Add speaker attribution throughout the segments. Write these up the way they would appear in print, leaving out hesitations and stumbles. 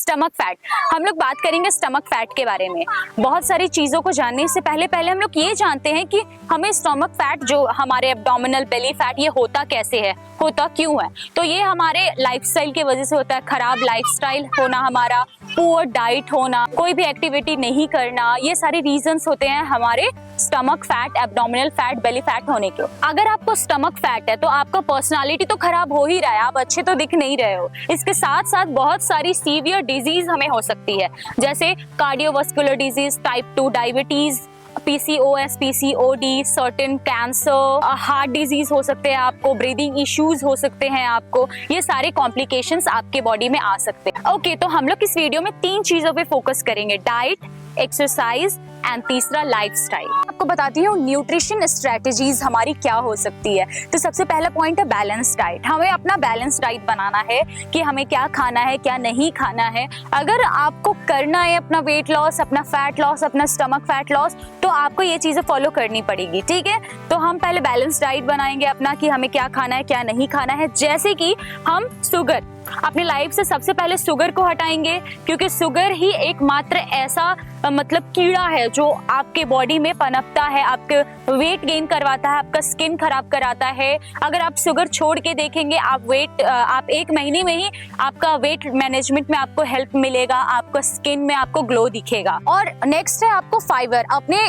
Speaker 1: Stomach fat. हम लोग बात करेंगे स्टमक फैट के बारे में। बहुत सारी चीजों को जानने से पहले हम लोग ये जानते हैं कि हमें स्टमक फैट, जो हमारे एब्डोमिनल बेली फैट, ये होता कैसे है, होता क्यों है। तो ये हमारे लाइफस्टाइल की वजह से होता है। खराब लाइफस्टाइल होना, हमारा पुअर डाइट होना, कोई भी एक्टिविटी नहीं करना, ये सारे रीजंस होते हैं हमारे stomach fat, abdominal fat, belly fat होने के। अगर आपको स्टमक फैट है तो आपका पर्सनालिटी तो खराब हो ही रहा है, आप अच्छे तो दिख नहीं रहे हो। इसके साथ साथ बहुत सारी सीवियर डिजीज हमें हो सकती है, जैसे cardiovascular disease, type 2 diabetes, PCOS, PCOD, certain cancer, heart disease हो सकते हैं आपको, ब्रीदिंग इश्यूज हो सकते हैं आपको। ये सारे कॉम्प्लिकेशंस आपके बॉडी में आ सकते हैं। ओके, तो हम लोग इस वीडियो में 3 चीजों पे फोकस करेंगे, डाइट, एक्सरसाइज एंड तीसरा लाइफस्टाइल। आपको बताती हूँ न्यूट्रिशन स्ट्रेटजीज हमारी क्या हो सकती है। तो सबसे पहला पॉइंट है बैलेंस डाइट। हमें अपना बैलेंस डाइट बनाना है कि हमें क्या खाना है, क्या नहीं खाना है। अगर आपको करना है अपना वेट लॉस, अपना फैट लॉस, अपना स्टमक फैट लॉस, तो आपको ये चीजें फॉलो करनी पड़ेगी, ठीक है। तो हम पहले बैलेंस डाइट बनाएंगे अपना कि हमें क्या खाना है, क्या नहीं खाना है। जैसे कि हम शुगर, अपनी लाइफ से सबसे पहले शुगर को हटाएंगे, क्योंकि शुगर ही एकमात्र ऐसा मतलब कीड़ा है जो आपके बॉडी में पनपता है, आपके वेट गेन करवाता है, आपका स्किन खराब कराता है। अगर आप शुगर छोड़ के देखेंगे, आप 1 महीने में ही आपका वेट मैनेजमेंट में आपको हेल्प मिलेगा, आपका स्किन में आपको ग्लो दिखेगा। और नेक्स्ट है आपको फाइबर। अपने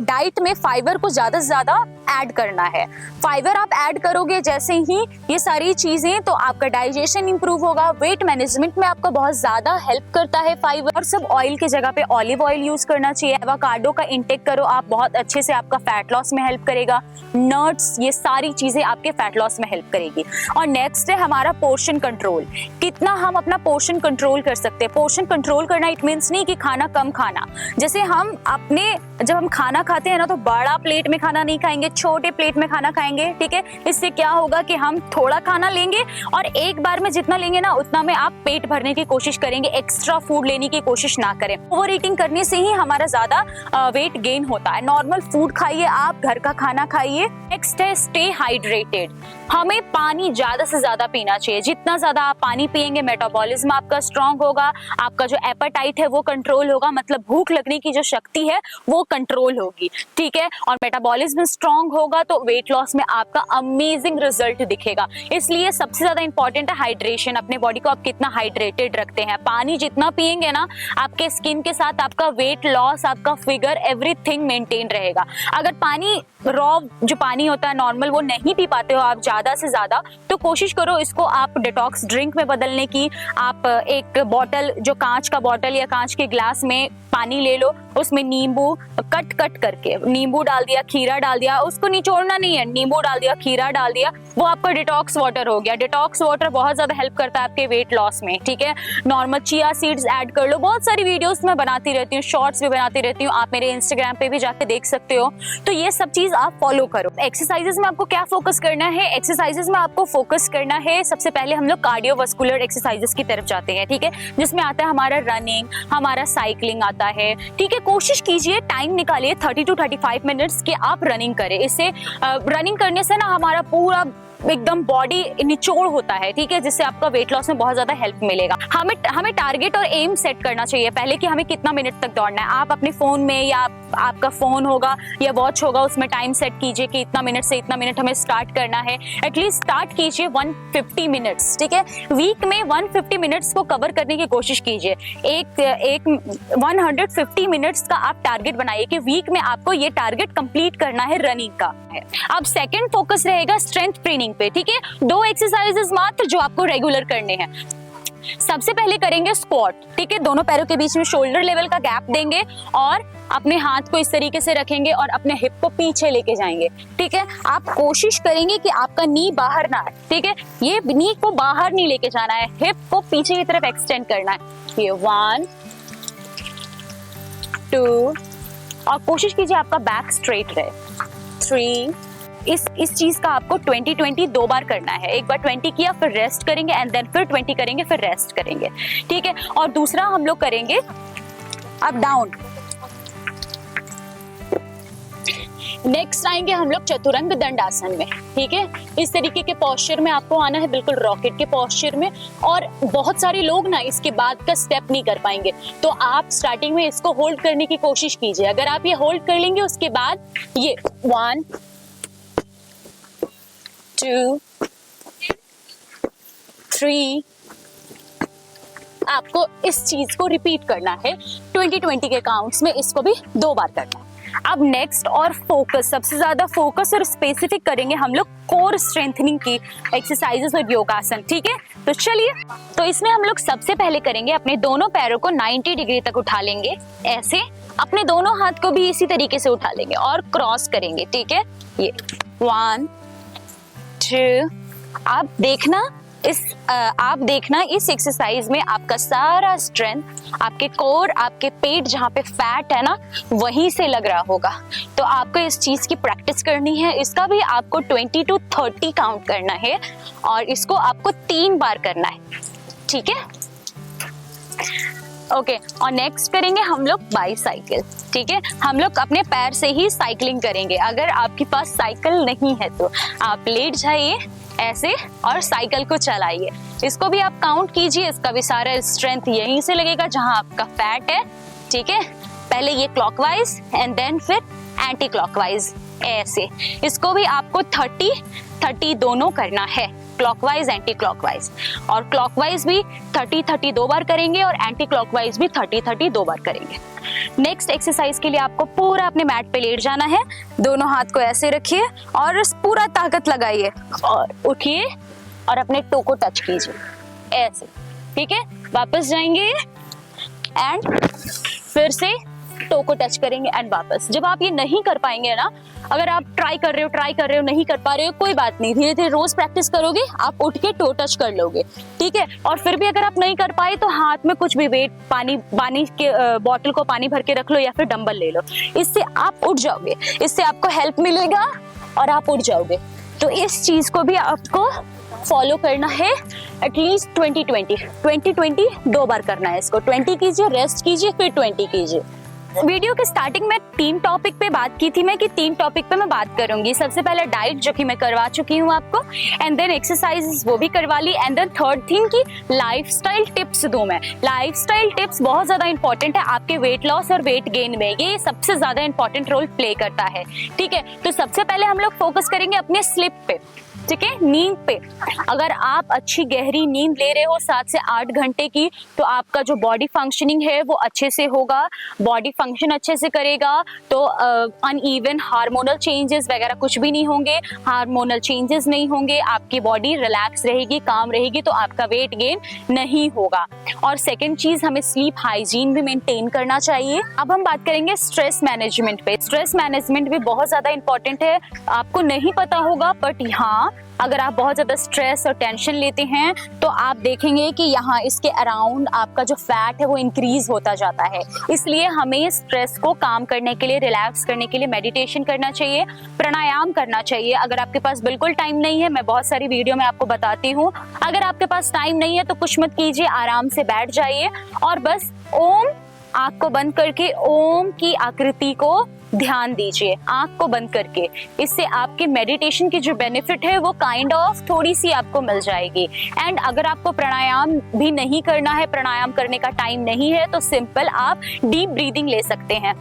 Speaker 1: डाइट में फाइबर को ज्यादा से ज्यादा ऐड करना है। फाइबर आप ऐड करोगे जैसे ही ये सारी चीजें, तो आपका डाइजेशन इंप्रूव होगा, वेट मैनेजमेंट में आपको बहुत ज्यादा हेल्प करता है फाइबर। और सब ऑयल की जगह पे ऑलिव ऑयल यूज करना चाहिए। एवोकाडो का इंटेक करो आप, बहुत अच्छे से आपका फैट लॉस में हेल्प करेगा। नट्स, ये सारी चीजें आपके फैट लॉस में हेल्प करेगी। और नेक्स्ट है हमारा पोर्शन कंट्रोल। कितना हम अपना पोर्शन कंट्रोल कर सकते हैं। पोर्शन कंट्रोल करना इट मीन्स नहीं कि खाना कम खाना। जैसे जब हम खाना खाते हैं ना, तो बड़ा प्लेट में खाना नहीं खाएंगे, छोटे प्लेट में खाना खाएंगे, ठीक है। इससे क्या होगा कि हम थोड़ा खाना लेंगे और एक बार में जितना लेंगे ना, उतना में आप पेट भरने की कोशिश करेंगे, एक्स्ट्रा फूड लेने की कोशिश ना करें। ओवर ईटिंग करने से ही हमारा ज्यादा वेट गेन होता है। नॉर्मल फूड खाइए, आप घर का खाना खाइए। नेक्स्ट है स्टे हाइड्रेटेड। हमें पानी ज्यादा से ज्यादा पीना चाहिए। जितना ज्यादा आप पानी पिएंगे, मेटाबॉलिज्म आपका स्ट्रांग होगा, आपका जो एपेटाइट है वो कंट्रोल होगा, मतलब भूख लगने की जो शक्ति है वो कंट्रोल होगी, ठीक है। और मेटाबॉलिज्म स्ट्रांग होगा तो वेट लॉस में आपका अमेजिंग रिजल्ट दिखेगा। इसलिए सबसे ज्यादा इंपॉर्टेंट है हाइड्रेशन। अपने बॉडी को आप कितना हाइड्रेटेड रखते हैं। पानी जितना पिएंगे ना, आपके स्किन के साथ आपका वेट लॉस, आपका फिगर, एवरीथिंग मेंटेन रहेगा। अगर पानी रॉ जो पानी होता है नॉर्मल, वो नहीं पी पाते हो आप ज्यादा से ज्यादा, तो कोशिश करो इसको आप डिटॉक्स ड्रिंक में बदलने की। आप एक बॉटल, जो कांच का बॉटल या कांच के ग्लास में पानी ले लो, उसमें नींबू कट करके नींबू डाल दिया, खीरा डाल दिया, उसको निचोड़ना नहीं है, नींबू डाल दिया, खीरा डाल दिया, वो आपका डिटॉक्स वाटर हो गया। डिटॉक्स वाटर बहुत ज्यादा हेल्प करता है आपके वेट लॉस में, ठीक है। नॉर्मल चिया सीड्स ऐड कर लो। बहुत सारी वीडियोस में बनाती रहती हूँ, शॉर्ट्स भी बनाती रहती हूँ, आप मेरे इंस्टाग्राम पे भी जाके देख सकते हो। तो ये सब चीज आप फॉलो करो। एक्सरसाइजेस में आपको क्या फोकस करना है? एक्सरसाइजेस में आपको फोकस करना है, सबसे पहले हम लोग कार्डियोवास्कुलर एक्सरसाइजेस की तरफ जाते हैं, ठीक है, जिसमें आता है हमारा रनिंग, हमारा साइकिलिंग आता है, ठीक है। कोशिश कीजिए, टाइम निकालिए 30 to 35 मिनट्स की आप रनिंग करें। इससे रनिंग करने से ना हमारा पूरा एकदम बॉडी निचोड़ होता है, ठीक है, जिससे आपका वेट लॉस में बहुत ज्यादा हेल्प मिलेगा। हमें टारगेट और एम सेट करना चाहिए पहले कि हमें कितना मिनट तक दौड़ना है। आप अपने फोन में या आपका फोन होगा या वॉच होगा, उसमें टाइम सेट कीजिए कि इतना मिनट से इतना मिनट हमें स्टार्ट करना है। एटलीस्ट स्टार्ट कीजिए 150 मिनट्स, ठीक है। वीक में 150 मिनट्स को कवर करने की कोशिश कीजिए। एक 150 मिनट्स का आप टारगेट बनाइए कि वीक में आपको ये टारगेट कंप्लीट करना है रनिंग का। अब सेकंड फोकस रहेगा स्ट्रेंथ ट्रेनिंग पे, ठीक है। 2 एक्सरसाइजेस मात्र जो आपको रेगुलर करने हैं। सबसे पहले करेंगे स्क्वाट, ठीक है। दोनों पैरों के बीच में शोल्डर लेवल का गैप देंगे और अपने हाथ को इस तरीके से रखेंगे और अपने हिप को पीछे लेके जाएंगे, ठीक है। आप कोशिश करेंगे कि आपका नी बाहर ना आए, ठीक है। ये नी को बाहर नहीं लेके जाना है, हिप को पीछे की तरफ एक्सटेंड करना है। ये 1 2 और कोशिश कीजिए आपका बैक स्ट्रेट रहे। 3 इस चीज का आपको 20-20 2 बार करना है। एक बार 20 किया, फिर रेस्ट करेंगे एंड देन फिर 20 करेंगे, फिर रेस्ट करेंगे, ठीक है। और दूसरा हम लोग करेंगे अप डाउन। नेक्स्ट आएंगे हम लोग चतुरंग दंडासन में, ठीक है। इस तरीके के पोस्चर में आपको आना है, बिल्कुल रॉकेट के पोस्चर में। और बहुत सारे लोग ना इसके बाद का स्टेप नहीं कर पाएंगे, तो आप स्टार्टिंग में इसको होल्ड करने की कोशिश कीजिए। अगर आप ये होल्ड कर लेंगे, उसके बाद ये 1 2 3 आपको इस चीज को रिपीट करना है 20-20 के काउंट्स में, इसको भी 2 बार करना है। अब नेक्स्ट और फोकस, सबसे ज्यादा फोकस और स्पेसिफिक करेंगे हम लोग कोर स्ट्रेंथनिंग की एक्सरसाइजेस और योगासन, ठीक है। तो चलिए, तो इसमें हम लोग सबसे पहले करेंगे अपने दोनों पैरों को 90 डिग्री तक उठा लेंगे, ऐसे। अपने दोनों हाथ को भी इसी तरीके से उठा लेंगे और क्रॉस करेंगे, ठीक है। ये 1 2, आप देखना इस एक्सरसाइज में आपका सारा स्ट्रेंथ, आपके कोर, आपके पेट जहाँ पे फैट है ना, वहीं से लग रहा होगा। तो आपको इस चीज की प्रैक्टिस करनी है। इसका भी आपको 20 to 30 काउंट करना है और इसको आपको 3 बार करना है, ठीक है। ओके, और नेक्स्ट करेंगे हम लोग बाईसाइकिल, ठीक है। हम लोग अपने पैर से ही साइकिलिंग करेंगे। अगर आपके पास साइकिल नहीं है तो आप लेट जाइए ऐसे और साइकिल को चलाइए। इसको भी आप काउंट कीजिए, इसका भी सारा स्ट्रेंथ यहीं से लगेगा जहां आपका फैट है, ठीक है। पहले ये क्लॉकवाइज एंड देन फिर एंटी क्लॉकवाइज, ऐसे। इसको भी आपको 30-30 दोनों करना है, क्लॉकवाइज एंटी क्लॉकवाइज। और क्लॉकवाइज भी 30-30 2 बार करेंगे और एंटी क्लॉकवाइज भी 30-30 2 बार करेंगे। नेक्स्ट एक्सरसाइज के लिए आपको पूरा अपने मैट पे लेट जाना है। दोनों हाथ को ऐसे रखिए और पूरा ताकत लगाइए और उठिए और अपने टो को टच कीजिए, ऐसे, ठीक है। वापस जाएंगे एंड फिर से टो को टच करेंगे एंड वापस। जब आप ये नहीं कर पाएंगे ना, अगर आप ट्राई कर रहे हो नहीं कर पा रहे हो, कोई बात नहीं, धीरे धीरे रोज प्रैक्टिस करोगे, आप उठ के टो टच कर लोगे, ठीक है। और फिर भी अगर आप नहीं कर पाए तो हाथ में कुछ भी वेट, पानी के बॉटल को पानी भर के रख लो या फिर डंबल ले लो, इससे आप उठ जाओगे, इससे आपको हेल्प मिलेगा और आप उठ जाओगे। तो इस चीज को भी आपको फॉलो करना है, एटलीस्ट 20-20 2 बार करना है। इसको 20 कीजिए, रेस्ट कीजिए, फिर 20 कीजिए। वीडियो के स्टार्टिंग में 3 टॉपिक पे बात की थी मैं कि 3 टॉपिक पे मैं बात करूंगी। सबसे पहले डाइट, जो कि मैं करवा चुकी हूँ आपको, एंड देन एक्सरसाइजेस, वो भी करवा ली, एंड देन थर्ड थिंग की लाइफस्टाइल टिप्स दूं मैं। लाइफस्टाइल टिप्स बहुत ज्यादा इंपॉर्टेंट है आपके वेट लॉस और वेट गेन में, ये सबसे ज्यादा इंपॉर्टेंट रोल प्ले करता है, ठीक है। तो सबसे पहले हम लोग फोकस करेंगे अपने स्लीप पे, ठीक है, नींद पे। अगर आप अच्छी गहरी नींद ले रहे हो 7 से 8 घंटे की, तो आपका जो बॉडी फंक्शनिंग है वो अच्छे से होगा, बॉडी फंक्शन अच्छे से करेगा, तो अनइवन हार्मोनल चेंजेस वगैरह कुछ भी नहीं होंगे, हार्मोनल चेंजेस नहीं होंगे, आपकी बॉडी रिलैक्स रहेगी, काम रहेगी, तो आपका वेट गेन नहीं होगा। और सेकेंड चीज, हमें स्लीप हाइजीन भी मेंटेन करना चाहिए। अब हम बात करेंगे स्ट्रेस मैनेजमेंट पे। स्ट्रेस मैनेजमेंट भी बहुत ज्यादा इंपॉर्टेंट है, आपको नहीं पता होगा, बट हाँ, अगर आप बहुत ज्यादा स्ट्रेस और टेंशन लेते हैं तो आप देखेंगे कि यहाँ इसके अराउंड आपका जो फैट है वो इंक्रीज होता जाता है। इसलिए हमें स्ट्रेस को काम करने के लिए, रिलैक्स करने के लिए मेडिटेशन करना चाहिए, प्राणायाम करना चाहिए। अगर आपके पास बिल्कुल टाइम नहीं है, मैं बहुत सारी वीडियो में आपको बताती हूँ, अगर आपके पास टाइम नहीं है तो कुछ मत कीजिए, आराम से बैठ जाइए और बस ओम, आंख को बंद करके ओम की आकृति को ध्यान दीजिए, आंख को बंद करके। इससे आपके मेडिटेशन की जो बेनिफिट है वो काइंड ऑफ थोड़ी सी आपको मिल जाएगी। एंड अगर आपको प्राणायाम भी नहीं करना है, प्राणायाम करने का टाइम नहीं है, तो सिंपल आप डीप ब्रीदिंग ले सकते हैं।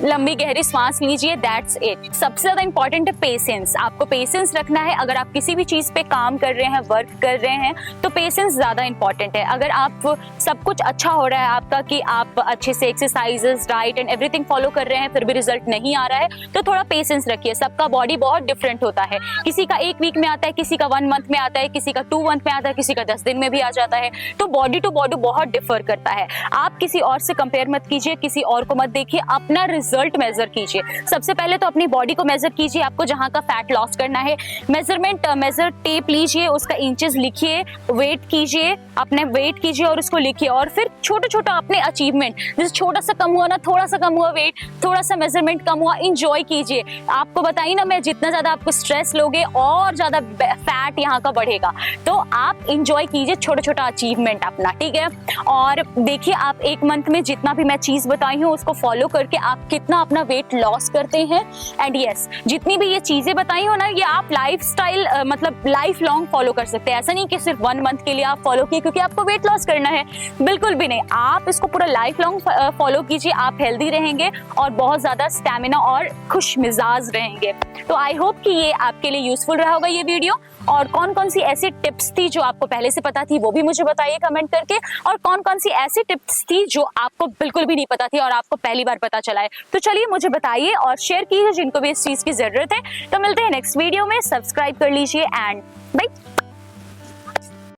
Speaker 1: लंबी गहरी सांस लीजिए, दैट्स इट। सबसे ज्यादा इंपॉर्टेंट है पेशेंस। आपको पेशेंस रखना है। अगर आप किसी भी चीज पे काम कर रहे हैं, वर्क कर रहे हैं, तो पेशेंस ज्यादा इंपॉर्टेंट है। अगर आप सब कुछ अच्छा हो रहा है आपका, कि आप अच्छे से exercises, diet and everything follow कर रहे हैं, फिर भी रिजल्ट नहीं आ रहा है, तो थोड़ा पेशेंस रखिए। सबका बॉडी बहुत डिफरेंट होता है, किसी का 1 वीक में आता है, किसी का 1 मंथ में आता है, किसी का 2 मंथ में आता है, किसी का 10 दिन में भी आ जाता है। तो बॉडी टू बॉडी बहुत डिफर करता है। आप किसी और से कंपेयर मत कीजिए, किसी और को मत देखिए, अपना रिजल्ट मेजर कीजिए। सबसे पहले तो अपनी बॉडी को मेजर कीजिए, आपको जहाँ का फैट लॉस करना है। मेजर टेप लीजिए, उसका इंचेस लिखिए, वेट कीजिए, अपने वेट कीजिए और उसको लिखिए। और फिर छोटा छोटा अपने अचीवमेंट, जैसे छोटा सा कम हुआ ना, थोड़ा सा कम हुआ वेट, थोड़ा सा मेजरमेंट कम हुआ, इंजॉय कीजिए। आपको बताइए ना, मैं जितना ज्यादा आपको स्ट्रेस लोगे और ज्यादा फैट यहाँ का बढ़ेगा। तो आप इंजॉय कीजिए छोटा छोटा अचीवमेंट अपना, ठीक है। और देखिए आप एक मंथ में जितना भी मैं चीज बताई हूँ उसको फॉलो करके आप कितना अपना वेट लॉस करते हैं। एंड यस, जितनी भी ये चीजें बताई हो ना, ये आप लाइफस्टाइल मतलब लाइफ लॉन्ग फॉलो कर सकते हैं। ऐसा नहीं कि सिर्फ 1 मंथ के लिए आप फॉलो किए क्योंकि आपको वेट लॉस करना है, बिल्कुल भी नहीं। आप इसको पूरा लाइफ लॉन्ग फॉलो कीजिए, आप हेल्दी रहेंगे और बहुत ज्यादा स्टैमिना और खुश मिजाज रहेंगे। तो आई होप कि ये आपके लिए यूजफुल रहा होगा ये वीडियो। और कौन कौन सी ऐसी टिप्स थी जो आपको पहले से पता थी वो भी मुझे बताइए कमेंट करके, और कौन कौन सी ऐसी टिप्स थी जो आपको बिल्कुल भी नहीं पता थी और आपको पहली बार पता चला है। तो चलिए मुझे बताइए और शेयर कीजिए जिनको भी इस चीज की जरूरत है। तो मिलते हैं नेक्स्ट वीडियो में, सब्सक्राइब कर लीजिए एंड बाय।